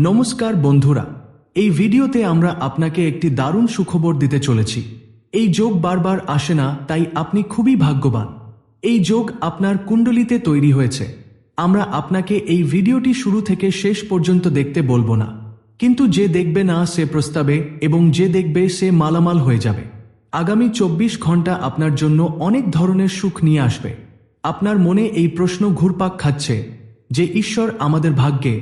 নমস্কার বন্ধুরা, এই ভিডিওতে আমরা আপনাকে একটি দারুণ সুখবর দিতে চলেছি। এই যোগ বারবার আসে না, তাই আপনি খুবই ভাগ্যবান। এই যোগ আপনার কুণ্ডলিতে তৈরি হয়েছে। আমরা আপনাকে এই ভিডিওটি শুরু থেকে শেষ পর্যন্ত দেখতে বলবো না, কিন্তু যে দেখবে না সে প্রস্তাবে এবং যে দেখবে সে মালামাল হয়ে যাবে। আগামী 24 ঘন্টা আপনার জন্য অনেক ধরনের সুখ নিয়ে আসবে। আপনার মনে এই প্রশ্ন ঘুরপাক খাচ্ছে যে ঈশ্বর আমাদের ভাগ্যে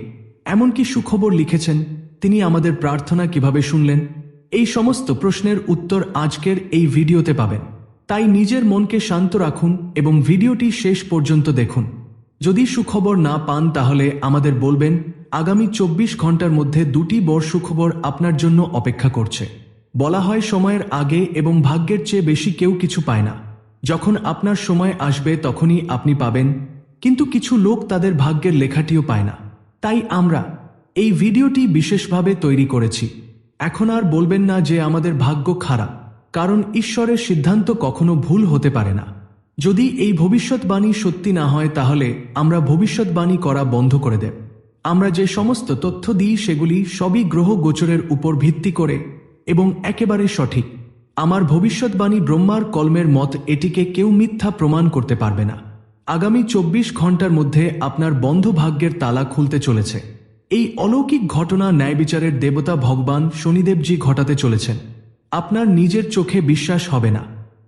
এমন কি সুখবর লিখেছেন, তিনি আমাদের প্রার্থনা কিভাবে শুনলেন? এই সমস্ত প্রশ্নের উত্তর আজকের এই ভিডিওতে পাবেন। তাই নিজের মনকে শান্ত রাখুন এবং ভিডিওটি শেষ পর্যন্ত দেখুন। যদি সুখবর না পান তাহলে আমাদের বলবেন। আগামী 24 ঘন্টার মধ্যে দুটি বড় সুখবর আপনার জন্য অপেক্ষা করছে। বলা হয় সময়ের আগে এবং ভাগ্যের চেয়ে বেশি কেউ কিছু পায় না। যখন আপনার সময় আসবে তখনই আপনি পাবেন, কিন্তু কিছু লোক তাদের ভাগ্যের লেখাটিও পায় না। তাই আমরা এই ভিডিওটি বিশেষভাবে তৈরি করেছি। এখন আর বলবেন না যে আমাদের ভাগ্য খারাপ, কারণ ঈশ্বরের সিদ্ধান্ত কখনো ভুল হতে পারে না। যদি এই ভবিষ্যৎবাণী সত্যি না হয় তাহলে আমরা ভবিষ্যৎবাণী করা বন্ধ করে দেব। আমরা যে সমস্ত তথ্য দিই সেগুলি সবই গ্রহ গোচরের উপর ভিত্তি করে এবং একেবারে সঠিক। আমার ভবিষ্যৎবাণী ব্রহ্মার কলমের মত, এটিকে কেউ মিথ্যা প্রমাণ করতে পারবে না। আগামী 24 ঘন্টার মধ্যে আপনার বন্ধ ভাগ্যের তালা খুলতে চলেছে। এই অলৌকিক ঘটনা ন্যায়বিচারের দেবতা ভগবান শনিদেবজি ঘটাতে চলেছেন। আপনার নিজের চোখে বিশ্বাস হবে না,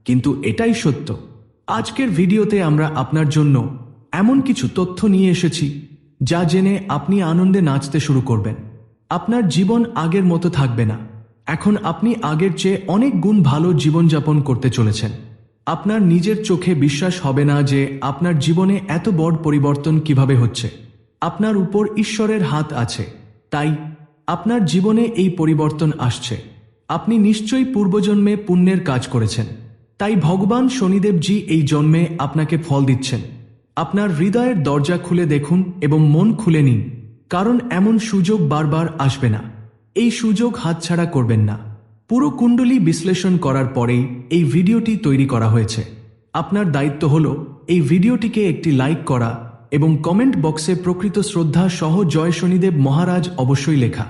কিন্তু এটাই সত্য। আজকের ভিডিওতে আমরা আপনার জন্য এমন কিছু তথ্য নিয়ে এসেছি যা জেনে আপনি আনন্দে নাচতে শুরু করবেন। আপনার জীবন আগের মতো থাকবে না। এখন আপনি আগের চেয়ে অনেক গুণ ভালো জীবনযাপন করতে চলেছেন। আপনার নিজের চোখে বিশ্বাস হবে না যে আপনার জীবনে এত বড় পরিবর্তন কিভাবে হচ্ছে। আপনার উপর ঈশ্বরের হাত আছে, তাই আপনার জীবনে এই পরিবর্তন আসছে। আপনি নিশ্চয়ই পূর্বজন্মে পুণ্যের কাজ করেছেন, তাই ভগবান শনিদেবজি এই জন্মে আপনাকে ফল দিচ্ছেন। আপনার হৃদয়ের দরজা খুলে দেখুন এবং মন খুলে নিন, কারণ এমন সুযোগ বারবার আসবে না। এই সুযোগ হাতছাড়া করবেন না। পুরো কুণ্ডলী বিশ্লেষণ করার পরেই এই ভিডিওটি তৈরি করা হয়েছে। আপনার দায়িত্ব হল এই ভিডিওটিকে একটি লাইক করা এবং কমেন্ট বক্সে প্রকৃত শ্রদ্ধা সহ জয় শনিদেব মহারাজ অবশ্যই লেখা।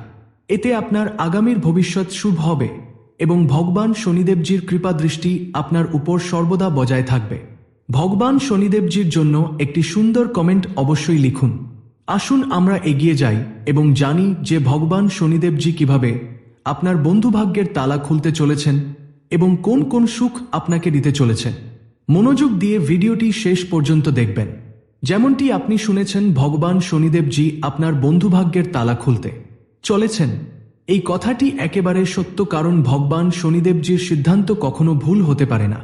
এতে আপনার আগামীর ভবিষ্যৎ শুভ হবে এবং ভগবান শনিদেবজির কৃপা দৃষ্টি আপনার উপর সর্বদা বজায় থাকবে। ভগবান শনিদেবজির জন্য একটি সুন্দর কমেন্ট অবশ্যই লিখুন। আসুন আমরা এগিয়ে যাই এবং জানি যে ভগবান শনিদেবজি কিভাবে আপনার বন্ধুভাগ্যের তালা খুলতে চলেছেন এবং কোন কোন সুখ আপনাকে দিতে চলেছেন। মনোযোগ দিয়ে ভিডিওটি শেষ পর্যন্ত দেখবেন। যেমনটি আপনি শুনেছেন, ভগবান শনিদেবজি আপনার বন্ধুভাগ্যের তালা খুলতে চলেছেন। এই কথাটি একেবারে সত্য, কারণ ভগবান শনিদেবজির সিদ্ধান্ত কখনো ভুল হতে পারে না।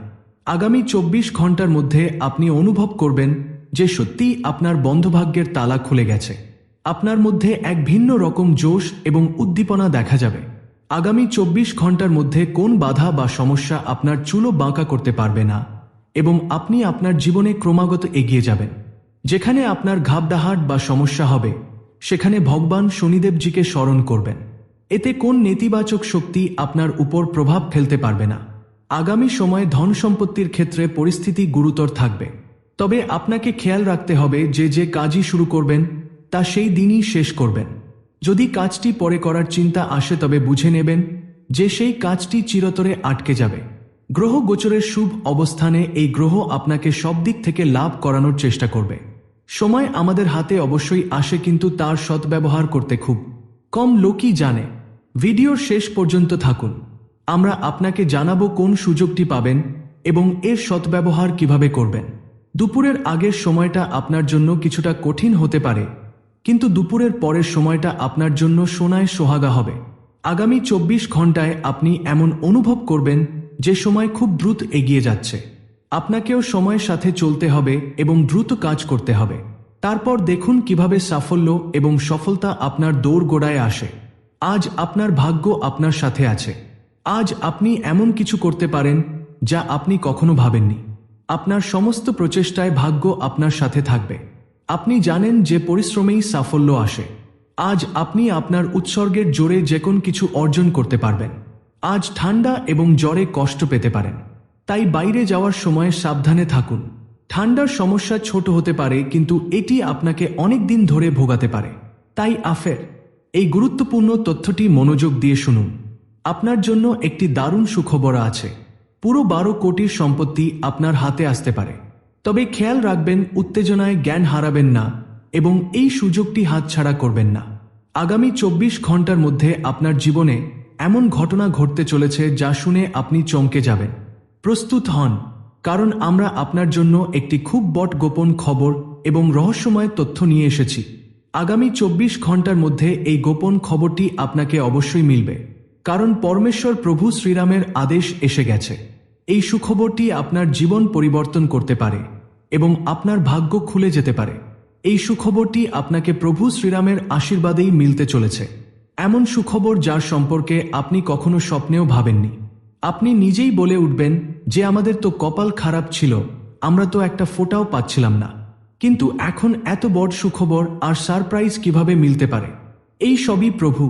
আগামী 24 ঘন্টার মধ্যে আপনি অনুভব করবেন যে সত্যিই আপনার বন্ধুভাগ্যের তালা খুলে গেছে। আপনার মধ্যে এক ভিন্ন রকম জোশ এবং উদ্দীপনা দেখা যাবে। আগামী 24 ঘন্টার মধ্যে কোন বাধা বা সমস্যা আপনার চুলও বাঁকা করতে পারবে না এবং আপনি আপনার জীবনে ক্রমাগত এগিয়ে যাবেন। যেখানে আপনার ঘাবড়াহাট বা সমস্যা হবে সেখানে ভগবান শনিদেবজিকে স্মরণ করবেন। এতে কোন নেতিবাচক শক্তি আপনার উপর প্রভাব ফেলতে পারবে না। আগামী সময়ে ধন সম্পত্তির ক্ষেত্রে পরিস্থিতি গুরুতর থাকবে, তবে আপনাকে খেয়াল রাখতে হবে যে যে কাজই শুরু করবেন তা সেই দিনই শেষ করবেন। যদি কাজটি পরে করার চিন্তা আসে তবে বুঝে নেবেন যে সেই কাজটি চিরতরে আটকে যাবে। গ্রহ গোচরের শুভ অবস্থানে এই গ্রহ আপনাকে সব দিক থেকে লাভ করানোর চেষ্টা করবে। সময় আমাদের হাতে অবশ্যই আসে, কিন্তু তার সদ্ব্যবহার করতে খুব কম লোকই জানে। ভিডিওর শেষ পর্যন্ত থাকুন। আমরা আপনাকে জানাবো কোন সুযোগটি পাবেন এবং এর সদ্ব্যবহার কিভাবে করবেন। দুপুরের আগের সময়টা আপনার জন্য কিছুটা কঠিন হতে পারে, কিন্তু দুপুরের পরের সময়টা আপনার জন্য সোনায় সোহাগা হবে। আগামী 24 ঘন্টায় আপনি এমন অনুভব করবেন যে সময় খুব দ্রুত এগিয়ে যাচ্ছে। আপনাকেও সময়ের সাথে চলতে হবে এবং দ্রুত কাজ করতে হবে। তারপর দেখুন কিভাবে সাফল্য এবং সফলতা আপনার দোরগোড়ায় আসে। আজ আপনার ভাগ্য আপনার সাথে আছে। আজ আপনি এমন কিছু করতে পারেন যা আপনি কখনো ভাবেননি। আপনার সমস্ত প্রচেষ্টায় ভাগ্য আপনার সাথে থাকবে। আপনি জানেন যে পরিশ্রমেই সাফল্য আসে। আজ আপনি আপনার উৎসর্গের জোরে যে কোনো কিছু অর্জন করতে পারবেন। আজ ঠান্ডা এবং জ্বরে কষ্ট পেতে পারেন, তাই বাইরে যাওয়ার সময় সাবধানে থাকুন। ঠান্ডার সমস্যা ছোট হতে পারে, কিন্তু এটি আপনাকে অনেক দিন ধরে ভোগাতে পারে। তাই এই গুরুত্বপূর্ণ তথ্যটি মনোযোগ দিয়ে শুনুন। আপনার জন্য একটি দারুণ সুখবর আছে। পুরো 12 কোটির সম্পত্তি আপনার হাতে আসতে পারে। তবে খেয়াল রাখবেন, উত্তেজনায় জ্ঞান হারাবেন না এবং এই সুযোগটি হাতছাড়া করবেন না। আগামী 24 ঘন্টার মধ্যে আপনার জীবনে এমন ঘটনা ঘটতে চলেছে যা শুনে আপনি চমকে যাবেন। প্রস্তুত হন, কারণ আমরা আপনার জন্য একটি খুব বড় গোপন খবর এবং রহস্যময় তথ্য নিয়ে এসেছি। আগামী 24 ঘন্টার মধ্যে এই গোপন খবরটি আপনাকে অবশ্যই মিলবে, কারণ পরমেশ্বর প্রভু শ্রীরামের আদেশ এসে গেছে। এই সুখবরটি আপনার জীবন পরিবর্তন করতে পারে এবং আপনার ভাগ্য খুলে যেতে পারে। এই সুখবরটি আপনাকে প্রভু শ্রীরামের আশীর্বাদেই মিলতে চলেছে। এমন সুখবর যার সম্পর্কে আপনি কখনো স্বপ্নেও ভাবেননি। আপনি নিজেই বলে উঠবেন যে আমাদের তো কপাল খারাপ ছিল, আমরা তো একটা ফোঁটাও পাচ্ছিলাম না। কিন্তু এখন এত বড় সুখবর আর সারপ্রাইজ কিভাবে মিলতে পারে? এই সবই প্রভু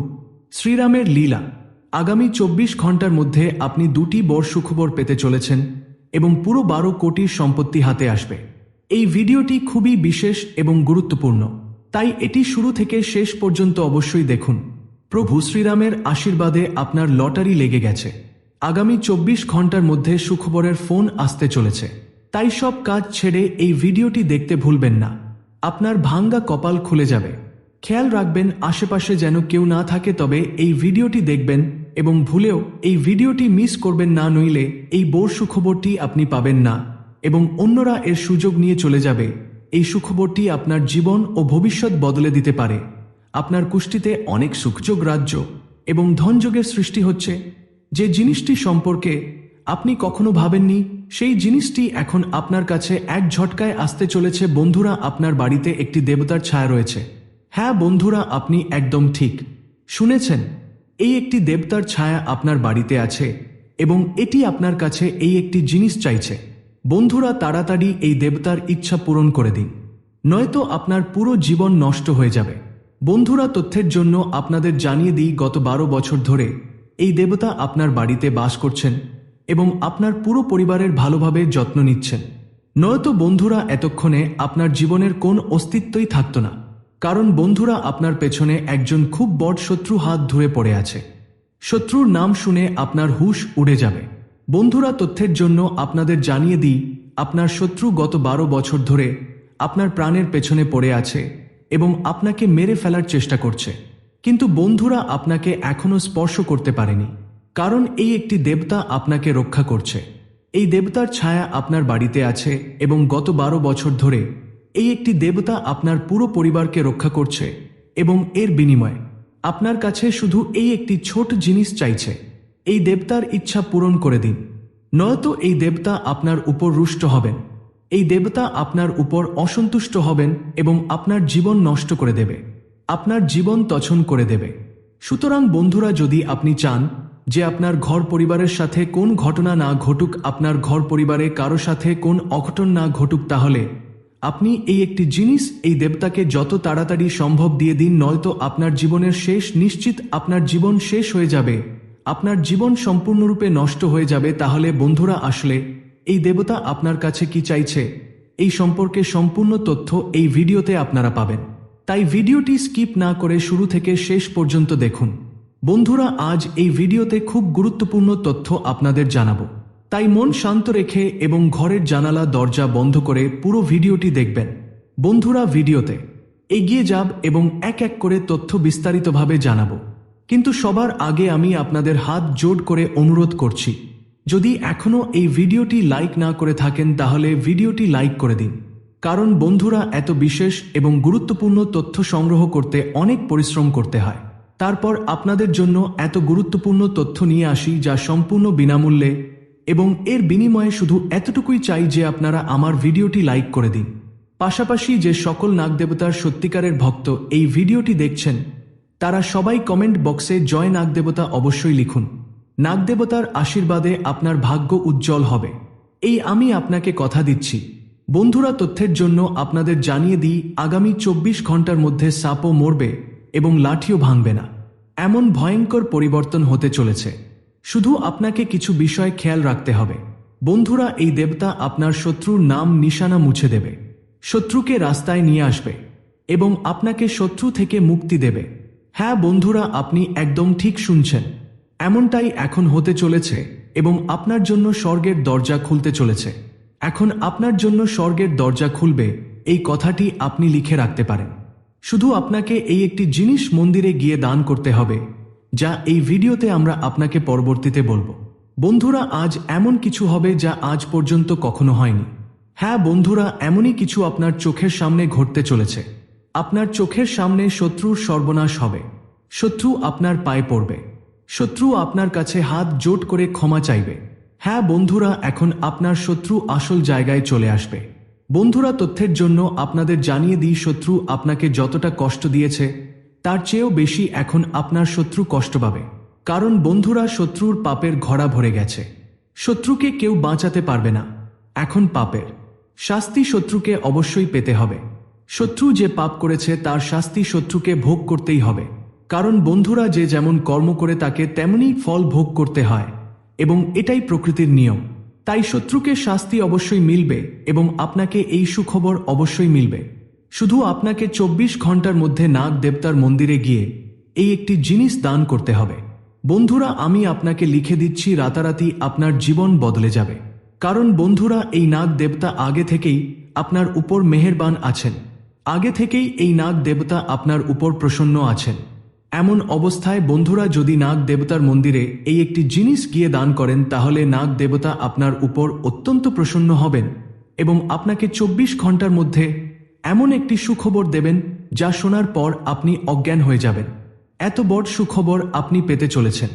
শ্রীরামের লীলা। আগামী 24 ঘন্টার মধ্যে আপনি দুটি বড় সুখবর পেতে চলেছেন এবং পুরো 12 কোটির সম্পত্তি হাতে আসবে। এই ভিডিওটি খুবই বিশেষ এবং গুরুত্বপূর্ণ, তাই এটি শুরু থেকে শেষ পর্যন্ত অবশ্যই দেখুন। প্রভু শ্রীরামের আশীর্বাদে আপনার লটারি লেগে গেছে। আগামী 24 ঘন্টার মধ্যে সুখবরের ফোন আসতে চলেছে, তাই সব কাজ ছেড়ে এই ভিডিওটি দেখতে ভুলবেন না। আপনার ভাঙ্গা কপাল খুলে যাবে। খেয়াল রাখবেন আশেপাশে যেন কেউ না থাকে, তবে এই ভিডিওটি দেখবেন এবং ভুলেও এই ভিডিওটি মিস করবেন না, নইলে এই বড় সুখবরটি আপনি পাবেন না এবং অন্যরা এর সুযোগ নিয়ে চলে যাবে। এই সুখবরটি আপনার জীবন ও ভবিষ্যৎ বদলে দিতে পারে। আপনার কুষ্টিতে অনেক সুখযোগ, রাজ্য এবং ধনযোগের সৃষ্টি হচ্ছে। যে জিনিসটি সম্পর্কে আপনি কখনো ভাবেননি, সেই জিনিসটি এখন আপনার কাছে এক ঝটকায় আসতে চলেছে। বন্ধুরা, আপনার বাড়িতে একটি দেবতার ছায়া রয়েছে। হ্যাঁ বন্ধুরা, আপনি একদম ঠিক শুনেছেন। এই একটি দেবতার ছায়া আপনার বাড়িতে আছে এবং এটি আপনার কাছে এই একটি জিনিস চাইছে। বন্ধুরা, তাড়াতাড়ি এই দেবতার ইচ্ছা পূরণ করে দিন, নয়তো আপনার পুরো জীবন নষ্ট হয়ে যাবে। বন্ধুরা, তথ্যের জন্য আপনাদের জানিয়ে দিই, গত 12 বছর ধরে এই দেবতা আপনার বাড়িতে বাস করছেন এবং আপনার পুরো পরিবারের ভালোভাবে যত্ন নিচ্ছেন। নয়তো বন্ধুরা, এতক্ষণে আপনার জীবনের কোন অস্তিত্বই থাকতো না। কারণ বন্ধুরা, আপনার পেছনে একজন খুব বড় শত্রু হাত ধরে পড়ে আছে। শত্রুর নাম শুনে আপনার হুঁশ উড়ে যাবে। বন্ধুরা, তথ্যের জন্য আপনাদের জানিয়ে দিই, আপনার শত্রু গত 12 বছর ধরে আপনার প্রাণের পেছনে পড়ে আছে এবং আপনাকে মেরে ফেলার চেষ্টা করছে। কিন্তু বন্ধুরা, আপনাকে এখনো স্পর্শ করতে পারেনি, কারণ এই একটি দেবতা আপনাকে রক্ষা করছে। এই দেবতার ছায়া আপনার বাড়িতে আছে এবং গত 12 বছর ধরে এই একটি দেবতা আপনার পুরো পরিবারকে রক্ষা করছে এবং এর বিনিময়ে আপনার কাছে শুধু এই একটি ছোট জিনিস চাইছে। এই দেবতার ইচ্ছা পূরণ করে দিন, নয়তো এই দেবতা আপনার উপর রুষ্ট হবেন। এই দেবতা আপনার উপর অসন্তুষ্ট হবেন এবং আপনার জীবন নষ্ট করে দেবে, আপনার জীবন তছন করে দেবে। সুতরাং বন্ধুরা, যদি আপনি চান যে আপনার ঘর পরিবারের সাথে কোন ঘটনা না ঘটুক, আপনার ঘর পরিবারে কারো সাথে কোন অঘটন না ঘটুক, তাহলে আপনি এই একটি জিনিস এই দেবতাকে যত তাড়াতাড়ি সম্ভব দিয়ে দিন, নয়তো আপনার জীবনের শেষ নিশ্চিত। আপনার জীবন শেষ হয়ে যাবে, আপনার জীবন সম্পূর্ণরূপে নষ্ট হয়ে যাবে। তাহলে বন্ধুরা, আসলে এই দেবতা আপনার কাছে কি চাইছে এই সম্পর্কে সম্পূর্ণ তথ্য এই ভিডিওতে আপনারা পাবেন। তাই ভিডিওটি স্কিপ না করে শুরু থেকে শেষ পর্যন্ত দেখুন। বন্ধুরা, আজ এই ভিডিওতে খুব গুরুত্বপূর্ণ তথ্য আপনাদের জানাবো, তাই মন শান্ত রেখে এবং ঘরের জানালা দরজা বন্ধ করে পুরো ভিডিওটি দেখবেন। বন্ধুরা, ভিডিওতে এগিয়ে যাব এবং এক এক করে তথ্য বিস্তারিতভাবে জানাবো। কিন্তু সবার আগে আমি আপনাদের হাত জোড় করে অনুরোধ করছি, যদি এখনও এই ভিডিওটি লাইক না করে থাকেন তাহলে ভিডিওটি লাইক করে দিন। কারণ বন্ধুরা, এত বিশেষ এবং গুরুত্বপূর্ণ তথ্য সংগ্রহ করতে অনেক পরিশ্রম করতে হয়। তারপর আপনাদের জন্য এত গুরুত্বপূর্ণ তথ্য নিয়ে আসি যা সম্পূর্ণ বিনামূল্যে, এবং এর বিনিময়ে শুধু এতটুকুই চাই যে আপনারা আমার ভিডিওটি লাইক করে দিন। পাশাপাশি যে সকল নাগদেবতার সত্যিকারের ভক্ত এই ভিডিওটি দেখছেন, তারা সবাই কমেন্ট বক্সে জয় নাগদেবতা অবশ্যই লিখুন। নাগদেবতার আশীর্বাদে আপনার ভাগ্য উজ্জ্বল হবে, এই আমি আপনাকে কথা দিচ্ছি। বন্ধুরা, তথ্যের জন্য আপনাদের জানিয়ে দিই, আগামী 24 ঘন্টার মধ্যে সাপও মরবে এবং লাঠিও ভাঙবে না, এমন ভয়ঙ্কর পরিবর্তন হতে চলেছে। শুধু আপনাকে কিছু বিষয় খেয়াল রাখতে হবে। বন্ধুরা, এই দেবতা আপনার শত্রুর নাম নিশানা মুছে দেবে, শত্রুকে রাস্তায় নিয়ে আসবে এবং আপনাকে শত্রু থেকে মুক্তি দেবে। হ্যাঁ বন্ধুরা, আপনি একদম ঠিক শুনছেন। এমনটাই এখন হতে চলেছে এবং আপনার জন্য স্বর্গের দরজা খুলতে চলেছে। এখন আপনার জন্য স্বর্গের দরজা খুলবে, এই কথাটি আপনি লিখে রাখতে পারেন। শুধু আপনাকে এই একটি জিনিস মন্দিরে গিয়ে দান করতে হবে, যা এই ভিডিওতে আমরা আপনাকে পরবর্তীতে বলবো। বন্ধুরা, আজ এমন কিছু হবে যা আজ পর্যন্ত কখনো হয়নি। হ্যাঁ বন্ধুরা, এমনই কিছু আপনার চোখের সামনে ঘটতে চলেছে। আপনার চোখের সামনে শত্রুর সর্বনাশ হবে। শত্রু আপনার পায়ে পড়বে। শত্রু আপনার কাছে হাত জোট করে ক্ষমা চাইবে। হ্যাঁ বন্ধুরা, এখন আপনার শত্রু আসল জায়গায় চলে আসবে। বন্ধুরা, তথ্যের জন্য আপনাদের জানিয়ে দিই, শত্রু আপনাকে যতটা কষ্ট দিয়েছে তার চেয়েও বেশি এখন আপনার শত্রু কষ্ট পাবে। কারণ বন্ধুরা, শত্রুর পাপের ঘড়া ভরে গেছে। শত্রুকে কেউ বাঁচাতে পারবে না। এখন পাপের শাস্তি শত্রুকে অবশ্যই পেতে হবে। শত্রু যে পাপ করেছে তার শাস্তি শত্রুকে ভোগ করতেই হবে। কারণ বন্ধুরা, যে যেমন কর্ম করে তাকে তেমনই ফল ভোগ করতে হয় এবং এটাই প্রকৃতির নিয়ম। তাই শত্রুকে শাস্তি অবশ্যই মিলবে এবং আপনাকে এই সুখবর অবশ্যই মিলবে। শুধু আপনাকে 24 ঘন্টার মধ্যে নাগ দেবতার মন্দিরে গিয়ে এই একটি জিনিস দান করতে হবে। বন্ধুরা, আমি আপনাকে লিখে দিচ্ছি, রাতারাতি আপনার জীবন বদলে যাবে। কারণ বন্ধুরা, এই নাগ দেবতা আগে থেকেই আপনার উপর মেহেরবান আছেন। আগে থেকেই এই নাগ দেবতা আপনার উপর প্রসন্ন আছেন। এমন অবস্থায় বন্ধুরা, যদি নাগ দেবতার মন্দিরে এই একটি জিনিস গিয়ে দান করেন, তাহলে নাগ দেবতা আপনার উপর অত্যন্ত প্রসন্ন হবেন এবং আপনাকে 24 ঘন্টার মধ্যে এমন একটি সুখবর দেবেন যা শোনার পর আপনি অজ্ঞান হয়ে যাবেন। এত বড় সুখবর আপনি পেতে চলেছেন।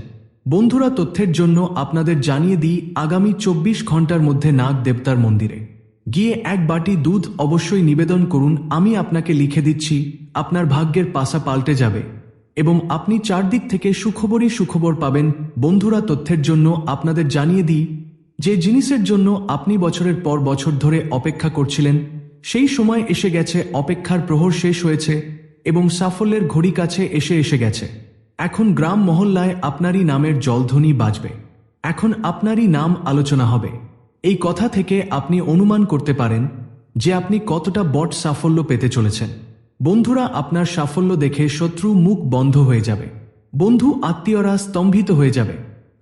বন্ধুরা, তথ্যের জন্য আপনাদের জানিয়ে দিই, আগামী 24 ঘন্টার মধ্যে নাগ দেবতার মন্দিরে গিয়ে এক বাটি দুধ অবশ্যই নিবেদন করুন। আমি আপনাকে লিখে দিচ্ছি, আপনার ভাগ্যের পাশা পাল্টে যাবে এবং আপনি চারদিক থেকে সুখবরই সুখবর পাবেন। বন্ধুরা, তথ্যের জন্য আপনাদের জানিয়ে দিই, যে জিনিসের জন্য আপনি বছরের পর বছর ধরে অপেক্ষা করছিলেন, সেই সময় এসে গেছে। অপেক্ষার প্রহর শেষ হয়েছে এবং সাফল্যের ঘড়ি কাছে এসে গেছে। এখন গ্রাম মহল্লায় আপনারই নামের জলধ্বনি বাজবে। এখন আপনারই নাম আলোচনা হবে। এই কথা থেকে আপনি অনুমান করতে পারেন যে আপনি কতটা বড় সাফল্য পেতে চলেছেন। বন্ধুরা, আপনার সাফল্য দেখে শত্রু মুখ বন্ধ হয়ে যাবে। বন্ধু আত্মীয়রা স্তম্ভিত হয়ে যাবে।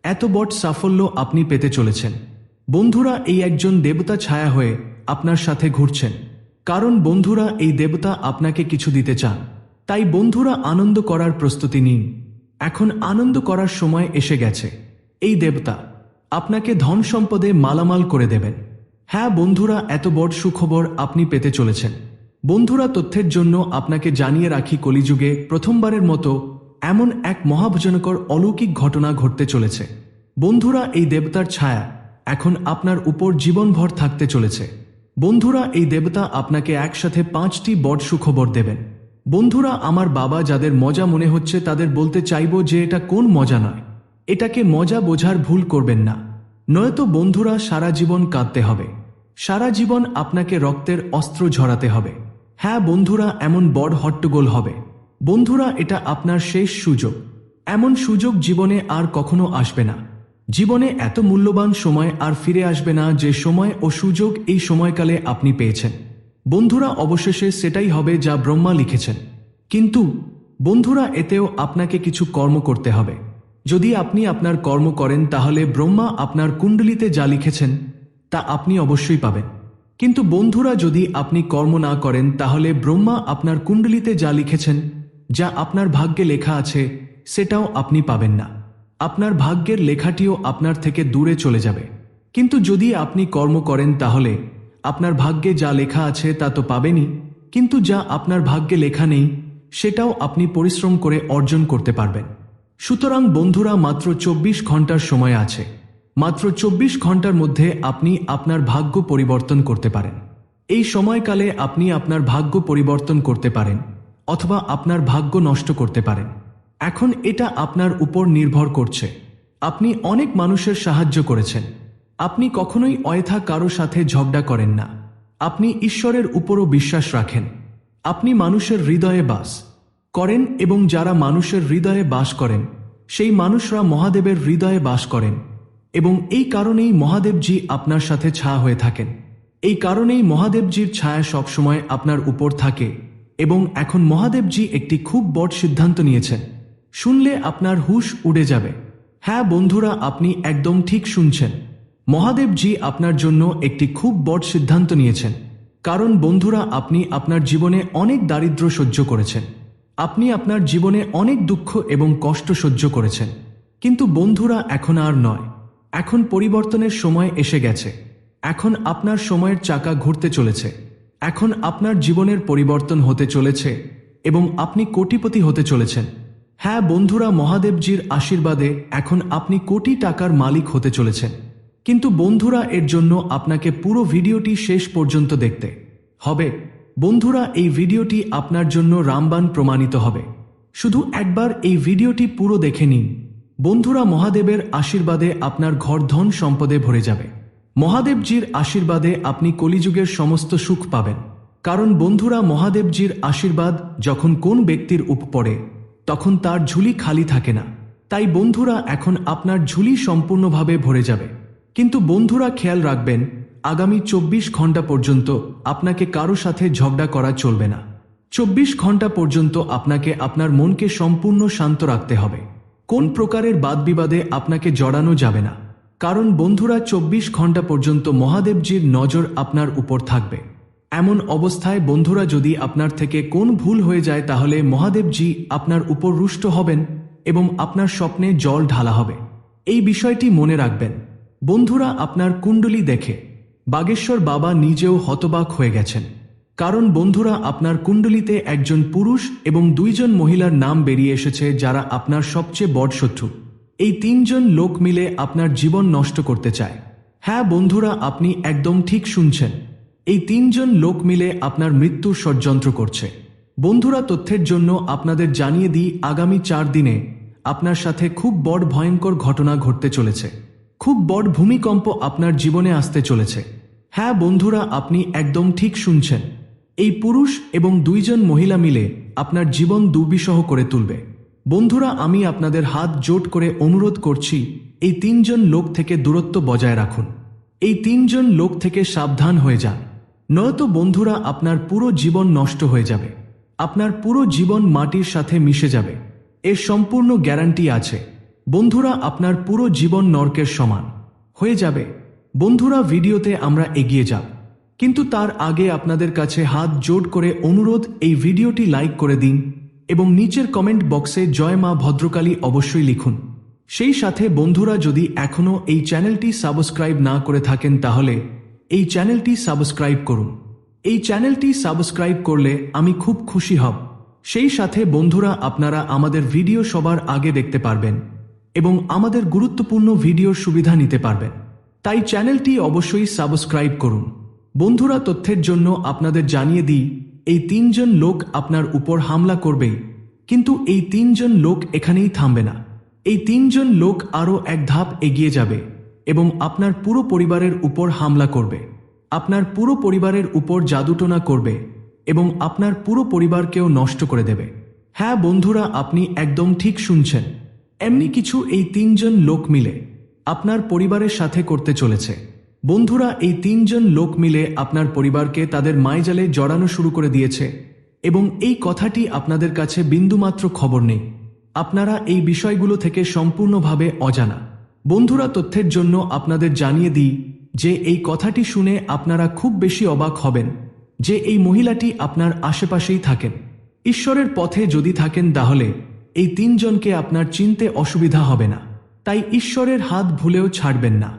এত বড় সাফল্য আপনি পেতে চলেছেন। বন্ধুরা, এই একজন দেবতা ছায়া হয়ে আপনার সাথে ঘুরছেন। কারণ বন্ধুরা, এই দেবতা আপনাকে কিছু দিতে চান। তাই বন্ধুরা, আনন্দ করার প্রস্তুতি নিন। এখন আনন্দ করার সময় এসে গেছে। এই দেবতা আপনাকে ধন সম্পদে মালামাল করে দেবেন। হ্যাঁ বন্ধুরা, এত বড় সুখবর আপনি পেতে চলেছেন। বন্ধুরা, তথ্যের জন্য আপনাকে জানিয়ে রাখি, কলিযুগে প্রথমবারের মতো এমন এক মহাভজনকর অলৌকিক ঘটনা ঘটতে চলেছে। বন্ধুরা, এই দেবতার ছায়া এখন আপনার উপর জীবনভর থাকতে চলেছে। বন্ধুরা, এই দেবতা আপনাকে একসাথে 5টি বড় সুখবর দেবেন। বন্ধুরা, আমার বাবা যাদের মজা মনে হচ্ছে তাদের বলতে চাইব যে এটা কোন মজা নয়। এটাকে মজা বোঝার ভুল করবেন না, নয়তো বন্ধুরা সারা জীবন কাঁদতে হবে। সারা জীবন আপনাকে রক্তের অস্ত্র ঝরাতে হবে। হ্যাঁ বন্ধুরা, এমন বড় হট্টগোল হবে। বন্ধুরা, এটা আপনার শেষ সুযোগ। এমন সুযোগ জীবনে আর কখনো আসবে না। জীবনে এত মূল্যবান সময় আর ফিরে আসবে না, যে সময় ও সুযোগ এই সময়কালে আপনি পেয়েছেন। বন্ধুরা, অবশেষে সেটাই হবে যা ব্রহ্মা লিখেছেন। কিন্তু বন্ধুরা, এতেও আপনাকে কিছু কর্ম করতে হবে। যদি আপনি আপনার কর্ম করেন, তাহলে ব্রহ্মা আপনার কুণ্ডলিতে যা লিখেছেন তা আপনি অবশ্যই পাবেন। কিন্তু বন্ধুরা, যদি আপনি কর্ম না করেন, তাহলে ব্রহ্মা আপনার কুণ্ডলিতে যা লিখেছেন, যা আপনার ভাগ্যে লেখা আছে, সেটাও আপনি পাবেন না। আপনার ভাগ্যের লেখাটিও আপনার থেকে দূরে চলে যাবে। কিন্তু যদি আপনি কর্ম করেন, তাহলে আপনার ভাগ্যে যা লেখা আছে তা তো পাবেনই, কিন্তু যা আপনার ভাগ্যে লেখা নেই সেটাও আপনি পরিশ্রম করে অর্জন করতে পারবেন। সুতরাং বন্ধুরা, মাত্র 24 ঘন্টার সময় আছে। মাত্র 24 ঘন্টার মধ্যে আপনি আপনার ভাগ্য পরিবর্তন করতে পারেন। এই সময়কালে আপনি আপনার ভাগ্য পরিবর্তন করতে পারেন অথবা আপনার ভাগ্য নষ্ট করতে পারেন। এখন এটা আপনার উপর নির্ভর করছে। আপনি অনেক মানুষের সাহায্য করেছেন। আপনি কখনোই অযথা কারো সাথে ঝগড়া করেন না। আপনি ঈশ্বরের উপরও বিশ্বাস রাখেন। আপনি মানুষের হৃদয়ে বাস করেন এবং যারা মানুষের হৃদয়ে বাস করেন সেই মানুষরা মহাদেবের হৃদয়ে বাস করেন এবং এই কারণেই মহাদেবজি আপনার সাথে ছায়া হয়ে থাকেন। এই কারণেই মহাদেবজির ছায়া সবসময় আপনার উপর থাকে এবং এখন মহাদেবজি একটি খুব বড় সিদ্ধান্ত নিয়েছেন। শুনলে আপনার হুঁশ উড়ে যাবে। হ্যাঁ বন্ধুরা, আপনি একদম ঠিক শুনছেন। মহাদেবজি আপনার জন্য একটি খুব বড় সিদ্ধান্ত নিয়েছেন। কারণ বন্ধুরা, আপনি আপনার জীবনে অনেক দারিদ্র্য সহ্য করেছেন। আপনি আপনার জীবনে অনেক দুঃখ এবং কষ্ট সহ্য করেছেন। কিন্তু বন্ধুরা, এখন আর নয়। এখন পরিবর্তনের সময় এসে গেছে। এখন আপনার সময়ের চাকা ঘুরতে চলেছে। এখন আপনার জীবনের পরিবর্তন হতে চলেছে এবং আপনি কোটিপতি হতে চলেছেন। হ্যাঁ বন্ধুরা, মহাদেবজির আশীর্বাদে এখন আপনি কোটি টাকার মালিক হতে চলেছেন। কিন্তু বন্ধুরা, এর জন্য আপনাকে পুরো ভিডিওটি শেষ পর্যন্ত দেখতে হবে। বন্ধুরা, এই ভিডিওটি আপনার জন্য রামবাণ প্রমাণিত হবে। শুধু একবার এই ভিডিওটি পুরো দেখে নিন। বন্ধুরা, মহাদেবের আশীর্বাদে আপনার ঘর ধন সম্পদে ভরে যাবে। মহাদেবজির আশীর্বাদে আপনি কলিযুগের সমস্ত সুখ পাবেন। কারণ বন্ধুরা, মহাদেবজির আশীর্বাদ যখন কোন ব্যক্তির উপর পড়ে তখন তার ঝুলি খালি থাকে না। তাই বন্ধুরা, এখন আপনার ঝুলি সম্পূর্ণভাবে ভরে যাবে। কিন্তু বন্ধুরা, খেয়াল রাখবেন, আগামী 24 ঘন্টা পর্যন্ত আপনাকে কারো সাথে ঝগড়া করা চলবে না। 24 ঘন্টা পর্যন্ত আপনাকে আপনার মনকে সম্পূর্ণ শান্ত রাখতে হবে। কোন প্রকারের বাদবিবাদে আপনাকে জড়ানো যাবে না। কারণ বন্ধুরা, 24 ঘন্টা পর্যন্ত মহাদেবজির নজর আপনার উপর থাকবে। এমন অবস্থায় বন্ধুরা, যদি আপনার থেকে কোন ভুল হয়ে যায় তাহলে মহাদেবজি আপনার উপর রুষ্ট হবেন এবং আপনার স্বপ্নে জল ঢালা হবে। এই বিষয়টি মনে রাখবেন। বন্ধুরা, আপনার কুণ্ডলী দেখে বাগেশ্বর বাবা নিজেও হতবাক হয়ে গেছেন। কারণ বন্ধুরা, আপনার কুণ্ডলিতে একজন পুরুষ এবং 2 জন মহিলার নাম বেরিয়ে এসেছে যারা আপনার সবচেয়ে বড় শত্রু। এই 3 জন লোক মিলে আপনার জীবন নষ্ট করতে চায়। হ্যাঁ বন্ধুরা, আপনি একদম ঠিক শুনছেন। এই 3 জন লোক মিলে আপনার মৃত্যুর ষড়যন্ত্র করছে। বন্ধুরা, তথ্যের জন্য আপনাদের জানিয়ে দিই, আগামী 4 দিনে আপনার সাথে খুব বড় ভয়ঙ্কর ঘটনা ঘটতে চলেছে। খুব বড় ভূমিকম্প আপনার জীবনে আসতে চলেছে। হ্যাঁ বন্ধুরা, আপনি একদম ঠিক শুনছেন। এই পুরুষ এবং 2 জন মহিলা মিলে আপনার জীবন দুর্বিষহ করে তুলবে। বন্ধুরা, আমি আপনাদের হাত জোট করে অনুরোধ করছি, এই 3 জন লোক থেকে দূরত্ব বজায় রাখুন। এই 3 জন লোক থেকে সাবধান হয়ে যান। নয়তো বন্ধুরা, আপনার পুরো জীবন নষ্ট হয়ে যাবে। আপনার পুরো জীবন মাটির সাথে মিশে যাবে। এর সম্পূর্ণ গ্যারান্টি আছে। বন্ধুরা, আপনার পুরো জীবন নরকের সমান হয়ে যাবে। বন্ধুরা, ভিডিওতে আমরা এগিয়ে যাব, কিন্তু তার আগে আপনাদের কাছে হাত জোড় করে অনুরোধ, এই ভিডিওটি লাইক করে দিন এবং নিচের কমেন্ট বক্সে জয় মা ভদ্রকালী অবশ্যই লিখুন। সেই সাথে বন্ধুরা, যদি এখনও এই চ্যানেলটি সাবস্ক্রাইব না করে থাকেন তাহলে এই চ্যানেলটি সাবস্ক্রাইব করুন। এই চ্যানেলটি সাবস্ক্রাইব করলে আমি খুব খুশি হব। সেই সাথে বন্ধুরা, আপনারা আমাদের ভিডিও সবার আগে দেখতে পারবেন এবং আমাদের গুরুত্বপূর্ণ ভিডিওর সুবিধা নিতে পারবেন। তাই চ্যানেলটি অবশ্যই সাবস্ক্রাইব করুন। বন্ধুরা, তথ্যের জন্য আপনাদের জানিয়ে দিই, এই 3 জন লোক আপনার উপর হামলা করবেই। কিন্তু এই 3 জন লোক এখানেই থামবে না। এই 3 জন লোক আরও এক ধাপ এগিয়ে যাবে এবং আপনার পুরো পরিবারের উপর হামলা করবে। আপনার পুরো পরিবারের উপর জাদুটোনা করবে এবং আপনার পুরো পরিবারকেও নষ্ট করে দেবে। হ্যাঁ বন্ধুরা, আপনি একদম ঠিক শুনছেন। এমনি কিছু এই 3 জন লোক মিলে আপনার পরিবারের সাথে করতে চলেছে। বন্ধুরা, এই 3 জন লোক মিলে আপনার পরিবারকে তাদের মায়াজালে জড়ানো শুরু করে দিয়েছে এবং এই কথাটি আপনাদের কাছে বিন্দুমাত্র খবর নেই। আপনারা এই বিষয়গুলো থেকে সম্পূর্ণভাবে অজানা। বন্ধুরা, তথ্যের জন্য আপনাদের জানিয়ে দিই যে এই কথাটি শুনে আপনারা খুব বেশি অবাক হবেন যে এই মহিলাটি আপনার আশেপাশেই থাকেন। ঈশ্বরের পথে যদি থাকেন তাহলে এই 3 জনকে আপনার চিনতে অসুবিধা হবে না। তাই ঈশ্বরের হাত ভুলেও ছাড়বেন না।